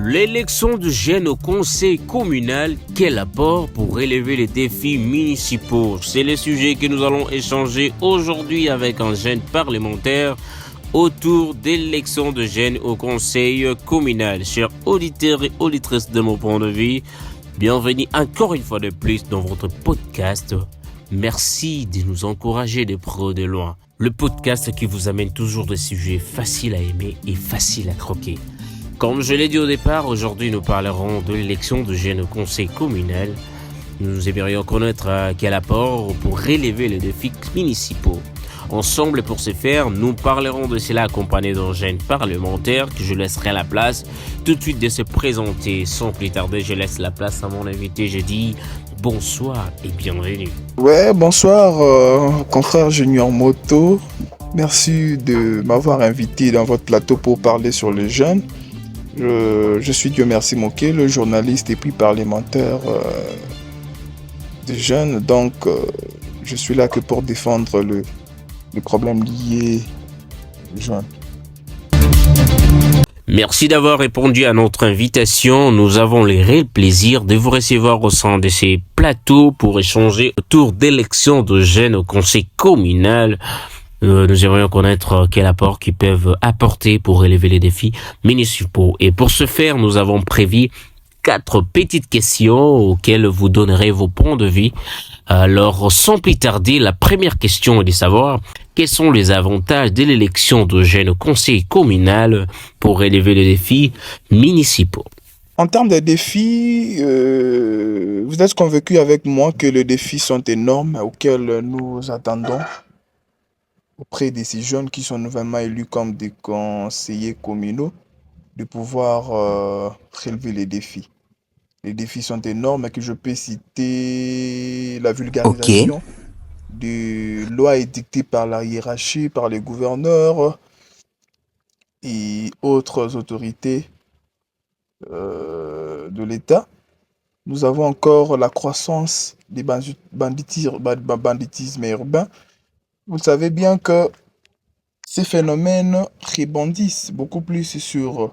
L'élection de jeunes au conseil communal, quel apport pour relever les défis municipaux? C'est le sujet que nous allons échanger aujourd'hui avec un jeune parlementaire autour d'élection de jeunes au conseil communal. Chers auditeurs et auditrices de mon point de vue, bienvenue encore une fois de plus dans votre podcast. Merci de nous encourager de près ou de loin. Le podcast qui vous amène toujours des sujets faciles à aimer et faciles à croquer. Comme je l'ai dit au départ, aujourd'hui nous parlerons de l'élection de jeunes au conseil communal. Nous aimerions connaître quel apport pour relever les défis municipaux. Ensemble, pour ce faire, nous parlerons de cela accompagné d'un jeune parlementaire que je laisserai la place tout de suite de se présenter. Sans plus tarder, je laisse la place à mon invité. Je dis bonsoir et bienvenue. Ouais, bonsoir, confrère Junior Moto. Merci de m'avoir invité dans votre plateau pour parler sur les jeunes. Je suis Dieu merci Moké, le journaliste et puis parlementaire des jeunes. Donc, je suis là que pour défendre les problèmes liés aux jeunes. Merci d'avoir répondu à notre invitation. Nous avons le réel plaisir de vous recevoir au sein de ces plateaux pour échanger autour d'élections de jeunes au conseil communal. Nous aimerions connaître quel apport qu'ils peuvent apporter pour relever les défis municipaux. Et pour ce faire, nous avons prévu 4 petites questions auxquelles vous donnerez vos points de vue. Alors, sans plus tarder, la première question est de savoir quels sont les avantages de l'élection de jeunes au conseil communal pour relever les défis municipaux. En termes de défis, vous êtes convaincu avec moi que les défis sont énormes auxquels nous attendons auprès de ces jeunes qui sont nouvellement élus comme des conseillers communaux, de pouvoir relever les défis. Les défis sont énormes et que je peux citer la vulgarisation de lois édictées par la hiérarchie, par les gouverneurs et autres autorités de l'État. Nous avons encore la croissance des banditisme urbain. Vous savez bien que ces phénomènes rebondissent beaucoup plus sur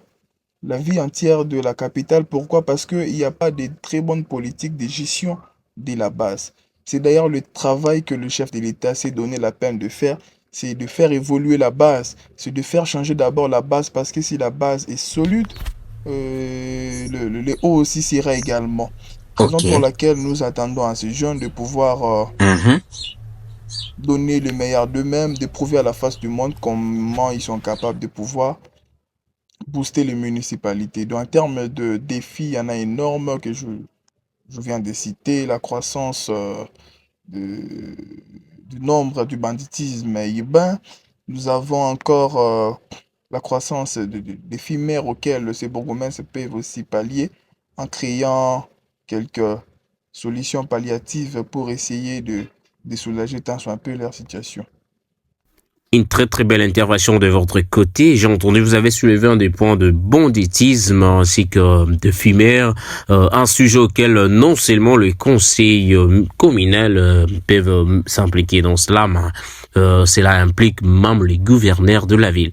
la vie entière de la capitale. Pourquoi? Parce qu'il n'y a pas de très bonnes politiques de gestion de la base. C'est d'ailleurs le travail que le chef de l'État s'est donné la peine de faire, c'est de faire évoluer la base, c'est de faire changer d'abord la base, parce que si la base est solide, le haut aussi sera également. Raison pour laquelle nous attendons à ces jeunes de pouvoir donner le meilleur d'eux-mêmes, de prouver à la face du monde comment ils sont capables de pouvoir booster les municipalités. Donc en termes de défis, il y en a énormes que je viens de citer. La croissance du nombre du banditisme urbain. Nous avons encore la croissance des éphémères auxquelles ces bourgmestres peuvent aussi pallier en créant quelques solutions palliatives pour essayer de soulager tant soit un peu leur situation. Une très très belle intervention de votre côté. J'ai entendu, vous avez soulevé un des points de banditisme ainsi que de fumeurs, un sujet auquel non seulement le conseil communal peuvent s'impliquer dans cela, mais cela implique même les gouverneurs de la ville.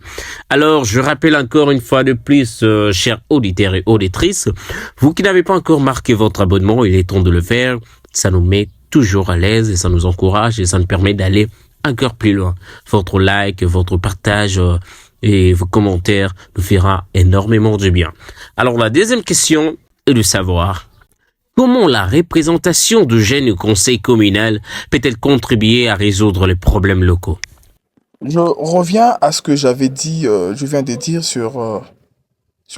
Alors, je rappelle encore une fois de plus, chers auditeurs et auditrices, vous qui n'avez pas encore marqué votre abonnement, il est temps de le faire. Ça nous met toujours à l'aise et ça nous encourage et ça nous permet d'aller encore plus loin. Votre like, votre partage et vos commentaires nous fera énormément de bien. Alors la deuxième question est de savoir comment la représentation de jeunes au conseil communal peut-elle contribuer à résoudre les problèmes locaux. Je reviens à ce que j'avais dit, je viens de dire sur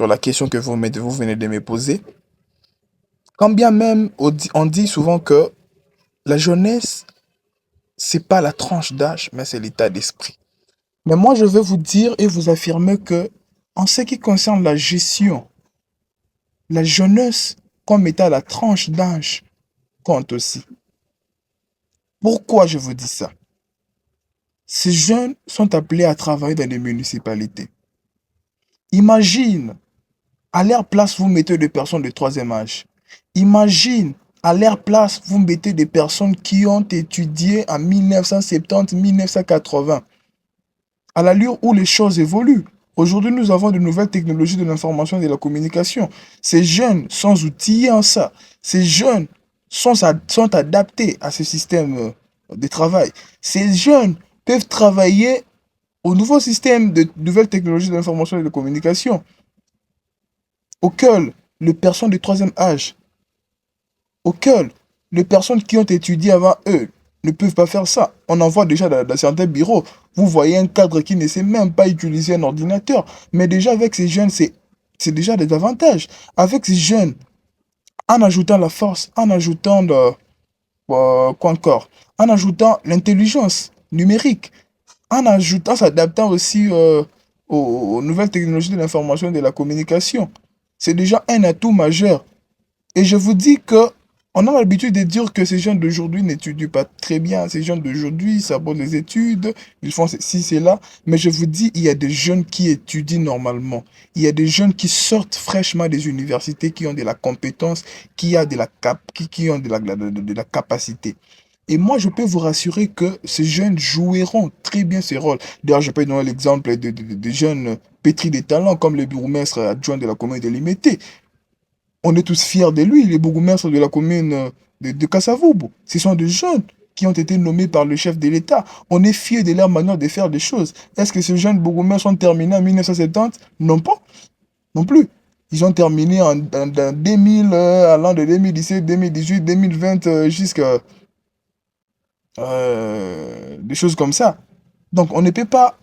la question que vous venez de me poser. Quand bien même on dit souvent que la jeunesse, c'est pas la tranche d'âge, mais c'est l'état d'esprit. Mais moi, je vais vous dire et vous affirmer que, en ce qui concerne la gestion, la jeunesse, comme étant la tranche d'âge, compte aussi. Pourquoi je vous dis ça? Ces jeunes sont appelés à travailler dans les municipalités. Imagine, à leur place, vous mettez des personnes de troisième âge. Imagine, à leur place, vous mettez des personnes qui ont étudié en 1970, 1980. À l'allure où les choses évoluent. Aujourd'hui, nous avons de nouvelles technologies de l'information et de la communication. Ces jeunes sont outillés en ça. Ces jeunes sont adaptés à ce système de travail. Ces jeunes peuvent travailler au nouveau système de nouvelles technologies de l'information et de la communication, auquel les personnes de troisième âge, auquel les personnes qui ont étudié avant eux ne peuvent pas faire ça. On en voit déjà dans certains bureaux. Vous voyez un cadre qui ne sait même pas utiliser un ordinateur. Mais déjà avec ces jeunes, c'est déjà des avantages. Avec ces jeunes, en ajoutant la force, en ajoutant quoi encore, en ajoutant l'intelligence numérique, en ajoutant, s'adaptant aussi aux nouvelles technologies de l'information et de la communication. C'est déjà un atout majeur. Et je vous dis que on a l'habitude de dire que ces jeunes d'aujourd'hui n'étudient pas très bien. Ces jeunes d'aujourd'hui sabordent les études, ils font ceci, cela. Mais je vous dis, il y a des jeunes qui étudient normalement. Il y a des jeunes qui sortent fraîchement des universités, qui ont de la compétence, qui ont de la capacité. Et moi, je peux vous rassurer que ces jeunes joueront très bien ce rôle. D'ailleurs, je peux donner l'exemple de jeunes pétris de talents comme le bourgmestre adjoint de la commune de Limité. On est tous fiers de lui, il est bourgmestre de la commune de Kassavoubou. Ce sont des jeunes qui ont été nommés par le chef de l'État. On est fiers de leur manière de faire des choses. Est-ce que ces jeunes bourgmestres ont terminé en 1970? Non pas, non plus. Ils ont terminé en 2000, allant de 2017, 2018, 2020 jusqu'à des choses comme ça. Donc on ne peut pas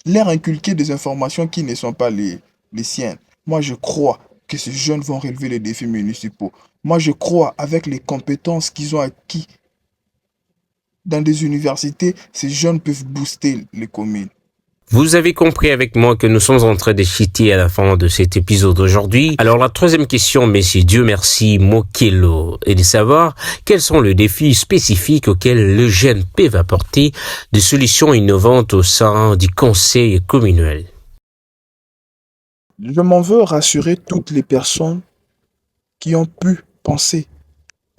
leur inculquer des informations qui ne sont pas les siennes. Moi, je crois que ces jeunes vont relever les défis municipaux. Moi, je crois, avec les compétences qu'ils ont acquis dans des universités, ces jeunes peuvent booster les communes. Vous avez compris avec moi que nous sommes en train de chiter à la fin de cet épisode d'aujourd'hui. Alors la troisième question, messieurs, Dieu merci, Mokelo, est de savoir quels sont les défis spécifiques auxquels les jeunes peuvent apporter des solutions innovantes au sein du conseil communal. Je m'en veux rassurer toutes les personnes qui ont pu penser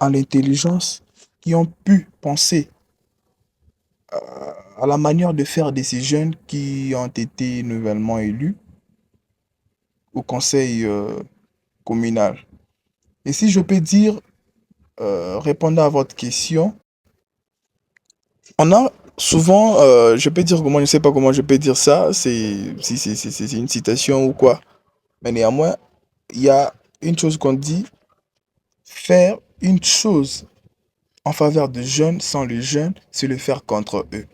à l'intelligence, qui ont pu penser à la manière de faire de ces jeunes qui ont été nouvellement élus au conseil communal. Et si je peux dire, répondant à votre question, on a souvent, je peux dire comment, je ne sais pas comment je peux dire ça, c'est une citation ou quoi. Mais néanmoins, il y a une chose qu'on dit, faire une chose en faveur des jeunes sans les jeunes, c'est le faire contre eux.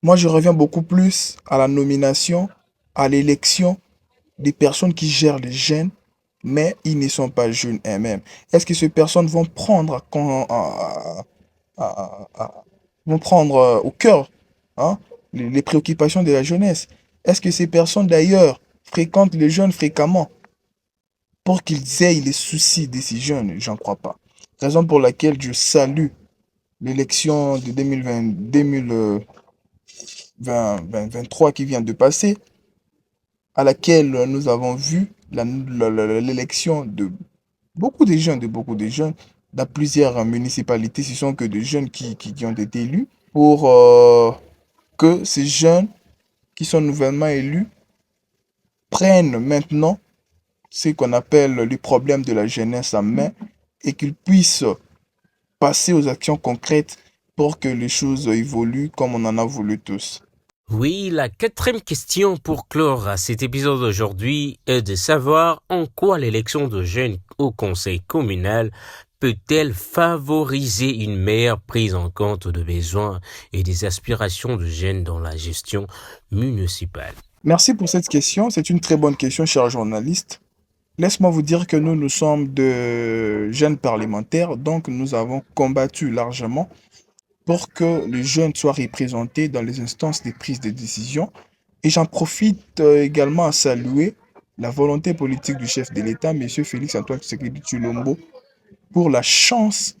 Moi, je reviens beaucoup plus à la nomination, à l'élection des personnes qui gèrent les jeunes, mais ils ne sont pas jeunes eux-mêmes. Est-ce que ces personnes vont prendre, vont prendre au cœur hein, les préoccupations de la jeunesse? Est-ce que ces personnes d'ailleurs fréquentent les jeunes fréquemment pour qu'ils aient les soucis de ces jeunes? J'en crois pas. Raison pour laquelle je salue l'élection de 2023 qui vient de passer, à laquelle nous avons vu l'élection de beaucoup de jeunes dans plusieurs municipalités. Ce sont que des jeunes qui ont été élus pour que ces jeunes qui sont nouvellement élus prennent maintenant ce qu'on appelle les problèmes de la jeunesse en main et qu'ils puissent passer aux actions concrètes pour que les choses évoluent comme on en a voulu tous. Oui, la quatrième question pour clore à cet épisode d'aujourd'hui est de savoir en quoi l'élection de jeunes au conseil communal peut-elle favoriser une meilleure prise en compte des besoins et des aspirations de jeunes dans la gestion municipale. Merci pour cette question. C'est une très bonne question, cher journaliste. Laisse-moi vous dire que nous sommes de jeunes parlementaires, donc nous avons combattu largement pour que les jeunes soient représentés dans les instances de prise de décision. Et j'en profite également à saluer la volonté politique du chef de l'État, M. Félix-Antoine Tshisekedi Tshilombo, pour la chance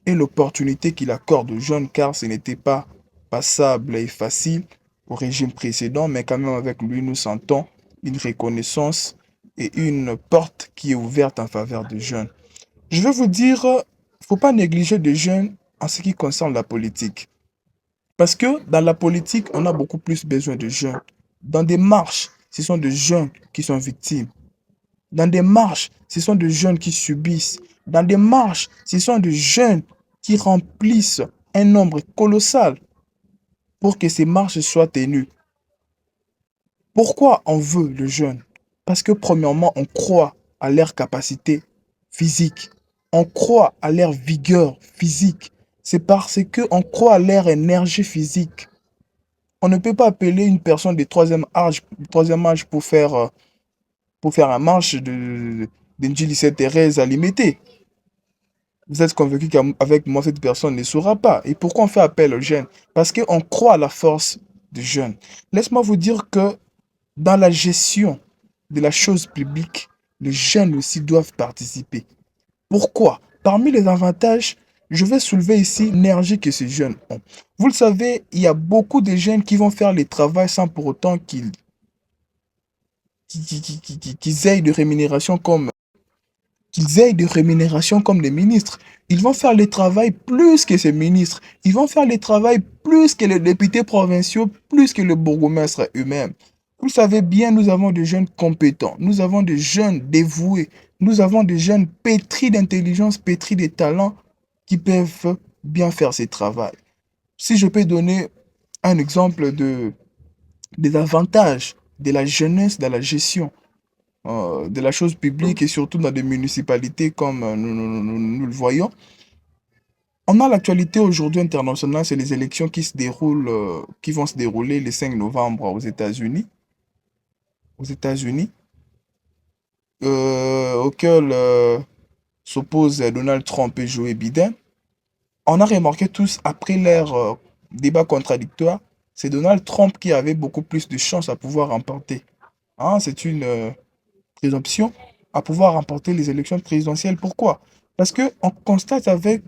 et l'opportunité qu'il accorde aux jeunes, car ce n'était pas passable et facile au régime précédent, mais quand même avec lui, nous sentons une reconnaissance et une porte qui est ouverte en faveur des jeunes. Je veux vous dire, il ne faut pas négliger les jeunes en ce qui concerne la politique. Parce que dans la politique, on a beaucoup plus besoin de jeunes Dans des marches, ce sont des jeunes qui sont victimes. Dans des marches, ce sont des jeunes qui subissent. Dans des marches, ce sont des jeunes qui remplissent un nombre colossal pour que ces marches soient tenues. Pourquoi on veut le jeune? Parce que premièrement, on croit à leur capacité physique. On croit à leur vigueur physique. C'est parce qu'on croit à leur énergie physique. On ne peut pas appeler une personne de troisième âge pour faire un marche de Sainte Thérèse à l'imiter. Vous êtes convaincu qu'avec moi, cette personne ne saura pas. Et pourquoi on fait appel aux jeunes? Parce qu'on croit à la force des jeunes. Laisse-moi vous dire que dans la gestion de la chose publique, les jeunes aussi doivent participer. Pourquoi? Parmi les avantages, je vais soulever ici l'énergie que ces jeunes ont. Vous le savez, il y a beaucoup de jeunes qui vont faire le travail sans pour autant qu'ils aient de rémunération comme des ministres. Ils vont faire le travail plus que ces ministres. Ils vont faire le travail plus que les députés provinciaux, plus que le bourgmestre eux-mêmes. Vous savez bien, nous avons des jeunes compétents, nous avons des jeunes dévoués, nous avons des jeunes pétris d'intelligence, pétris de talent qui peuvent bien faire ce travail. Si je peux donner un exemple des avantages de la jeunesse dans la gestion de la chose publique et surtout dans des municipalités comme nous le voyons. On a l'actualité aujourd'hui internationale, c'est les élections qui vont se dérouler le 5 novembre aux États-Unis. Auquel s'opposent Donald Trump et Joe Biden. On a remarqué tous, après leur débat contradictoire, c'est Donald Trump qui avait beaucoup plus de chances à pouvoir remporter. C'est une présomption à pouvoir remporter les élections présidentielles. Pourquoi? Parce qu'on constate avec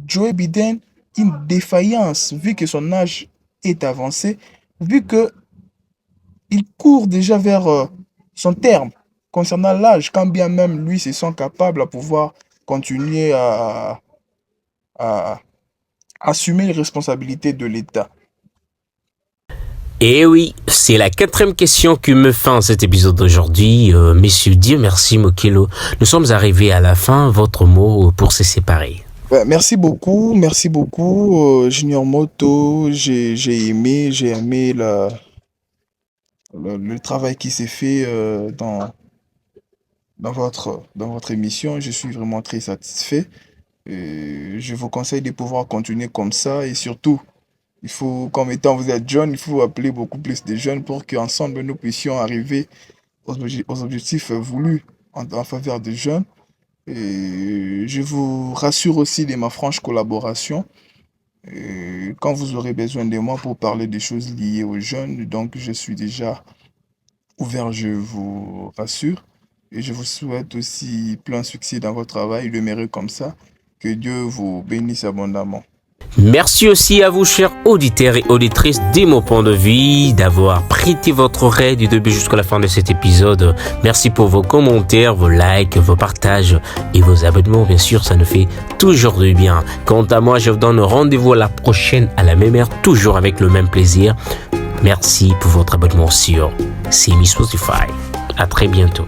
Joe Biden une défaillance, vu que son âge est avancé, vu qu'il court déjà vers son terme concernant l'âge, quand bien même lui se sent capable à pouvoir continuer à assumer les responsabilités de l'État. Et oui, c'est la 4e question qui me fait en cet épisode d'aujourd'hui. Messieurs, Dieu merci Mokelo. Nous sommes arrivés à la fin. Votre mot pour se séparer. Merci beaucoup. Junior Moto. J'ai aimé le travail qui s'est fait dans votre émission. Je suis vraiment très satisfait. Je vous conseille de pouvoir continuer comme ça et surtout, il faut, comme étant vous êtes jeune, il faut appeler beaucoup plus de jeunes pour qu'ensemble nous puissions arriver aux objectifs voulus en faveur des jeunes. Et je vous rassure aussi de ma franche collaboration. Quand vous aurez besoin de moi pour parler des choses liées aux jeunes, donc je suis déjà ouvert, je vous rassure. Et je vous souhaite aussi plein succès dans votre travail, demeurez comme ça. Que Dieu vous bénisse abondamment. Merci aussi à vous, chers auditeurs et auditrices de mon point de vue, d'avoir prêté votre oreille du début jusqu'à la fin de cet épisode. Merci pour vos commentaires, vos likes, vos partages et vos abonnements. Bien sûr, ça nous fait toujours du bien. Quant à moi, je vous donne rendez-vous à la prochaine, à la même heure, toujours avec le même plaisir. Merci pour votre abonnement sur CMI Spotify. À très bientôt.